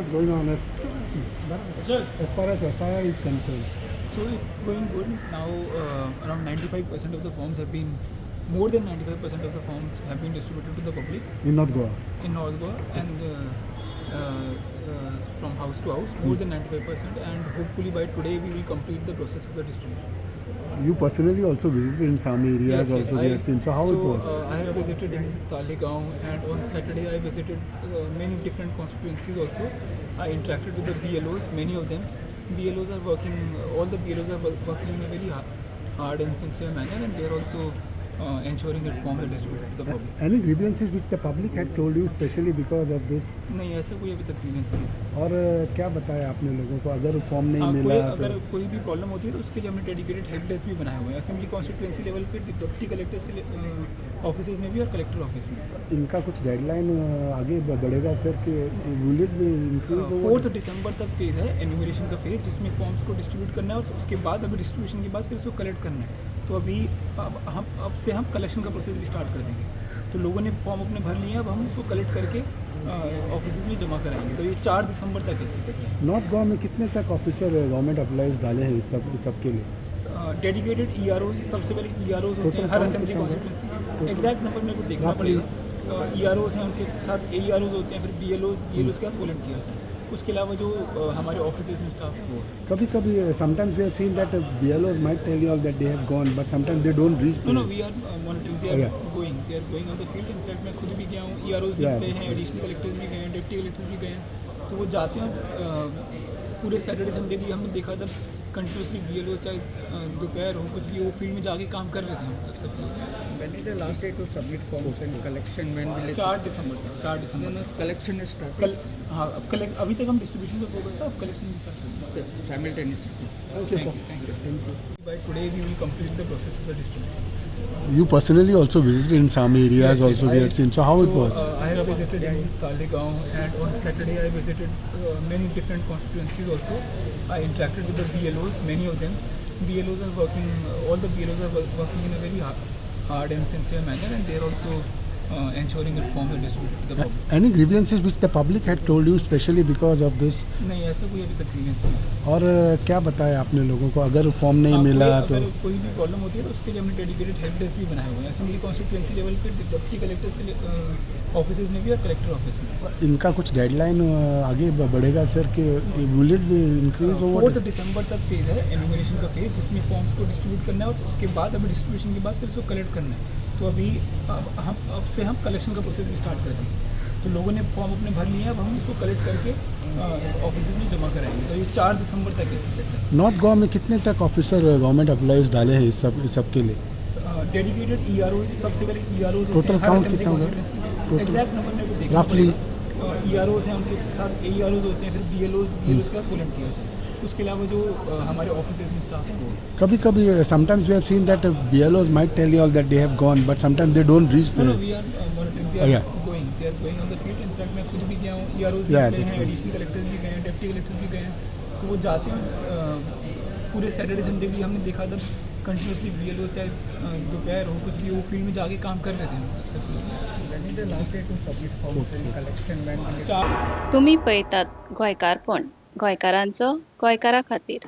is going on as far as SIR is concerned? So it's going good now. Around 95% of the forms have been, more than 95% of the forms have been distributed to the public In North Goa? in North Goa, and from house to house, more than 95%, and hopefully by today we will complete the process of the distribution. You personally also visited in some areas also we had seen. So how it was? I have visited in Talegaon, and on Saturday I visited many different constituencies also. I interacted with the BLOs, many of them. BLOs are working, all the BLOs are working in a very hard and sincere manner, and they are also ensuring that forms are distributed to the public. Any grievances which the public had told you especially because of this? नहीं, ऐसा कोई अभी तक grievance नहीं है। और क्या बताया आपने लोगों को अगर फॉर्म नहीं कोई मिला अगर तो? कोई भी प्रॉब्लम होती है तो उसके लिए हमने डेडिकेटेड हेल्प डेस्क भी बनाए हुए हैं, असेंबली कॉन्स्टिट्यूएंसी लेवल पे, डिप्टी कलेक्टर्स के ऑफिस में भी और कलेक्टर ऑफिस में। इनका कुछ डेडलाइन आगे बढ़ेगा सर कि विल इट इंक्रीज? 4 दिसंबर तक फेज़ है एन्यूमरेशन का फेज़, जिसमें फॉर्म्स को डिस्ट्रीब्यूट करना है, और उसके बाद अभी डिस्ट्रीब्यूशन के बाद फिर उसको कलेक्ट करना है। तो अभी अब से हम कलेक्शन का प्रोसेस भी स्टार्ट कर देंगे। तो लोगों ने फॉर्म अपने भर लिए हैं, अब हम उसको कलेक्ट करके ऑफिस में जमा कराएंगे। तो ये 4 दिसंबर तक है सर। नॉर्थ गोवा में कितने तक ऑफिसर गवर्नमेंट एम्प्लॉयज़ डाले हैं इस सब के लिए? डेडिकेटेड EROs, सबसे पहले EROs होते हैं हर असेंबली कॉन्स्टिट्यूंसी, एग्जैक्ट नंबर मेरे को देखना पड़ेगा। EROs हैं, उनके साथ AEROs होते हैं, फिर BLOs के साथ वॉलंटियर्स हैं, उसके अलावा जो हमारे ऑफिस में स्टाफ है वो है। कभी कभी sometimes we have seen that BLOs might tell you all that they have gone, but sometimes they don't reach there. No, we are monitoring. They are going on the field. In fact, मैं खुद भी गया हूँ, EROs भी गए हैं, additional collectors भी गए हैं, डिप्टी कलेक्टर्स भी गए हैं। तो वो जाते हैं, पूरे सैटरडे संडे भी हमने देखा था कंटिन्यूसली BLOs, चाहे दोपहर हो कुछ भी, वो फील्ड में जाके काम कर रहे थे सब लोग। When is the last day to submit forms and collection? When will it? 4 दिसंबर तक, 4 दिसंबर No, collection is started. कल, हाँ, अब कलेक्ट, अभी तक हम डिस्ट्रीब्यूशन पे फोकस था, अब कलेक्शन भी स्टार्ट करेंगे Simultaneously. Okay, sir. Thank you. By today we will complete the process of the distribution. You personally also visited in some areas also we had seen. So how it was? I have visited in Talegaon, and on Saturday I visited many different constituencies also. I interacted with the BLOs, many of them. BLOs are working, all the BLOs are working in a very hard and sincere manner, and they are also ensuring that forms are distributed to the public. Any grievances which the public had told you especially because of this? नहीं, ऐसा कोई अभी तक grievance नहीं है। और क्या बताया आपने लोगों को अगर फॉर्म नहीं मिला तो? अगर कोई भी प्रॉब्लम होती है तो उसके लिए हमने डेडिकेटेड हेल्प डेस्क भी बनाए हुए हैं, असेंबली कॉन्स्टिट्यूएंसी लेवल पे, डिप्टी कलेक्टर्स के ऑफिस में भी और कलेक्टर ऑफिस में। इनका कुछ डेडलाइन आगे बढ़ेगा सर कि विल इट इंक्रीज? 4 दिसंबर तक फेज़ है एन्यूमरेशन का फेज़, जिसमें फॉर्म्स को डिस्ट्रीब्यूट करना है, और उसके बाद अभी डिस्ट्रीब्यूशन के बाद फिर उसको कलेक्ट करना है। तो अभी अब से हम कलेक्शन का प्रोसेस भी स्टार्ट कर देंगे। तो लोगों ने फॉर्म अपने भर लिए हैं, अब हम उसको कलेक्ट करके ऑफिस में जमा कराएंगे। तो ये 4 दिसंबर तक है सर। नॉर्थ गोवा में कितने तक ऑफिसर गवर्नमेंट एम्प्लॉयज़ डाले हैं इस सब के लिए? डेडिकेटेड EROs, सबसे पहले EROs होते Total हैं हर count असेंबली कितना होगा? कॉन्स्टिट्यूएंसी, एग्जैक्ट नंबर मेरे को देखना Roughly? पड़ेगा। EROs हैं, उनके साथ AEROs होते हैं, फिर BLOs के साथ वॉलंटियर्स हैं, उसके अलावा जो हमारे ऑफिस में स्टाफ है वो है। कभी कभी sometimes we have seen that BLOs might tell you all that they have gone, but sometimes they don't reach No, there. we are monitoring. They are going on the field. In fact, मैं खुद भी गया हूँ, EROs भी गए हैं, additional collectors भी गए हैं, डिप्टी कलेक्टर्स भी गए हैं। तो वो जाते हैं, पूरे सैटरडे संडे भी हमने देखा था कंटिन्यूसली BLOs, चाहे दोपहर हो कुछ भी, वो फील्ड में जाके काम कर रहे थे सब लोग। When is the last day to submit forms and collection? When will it? तुम्ही पळयतात गोंयकारपण, गोंयकारांचो गोंयकारा खातीर।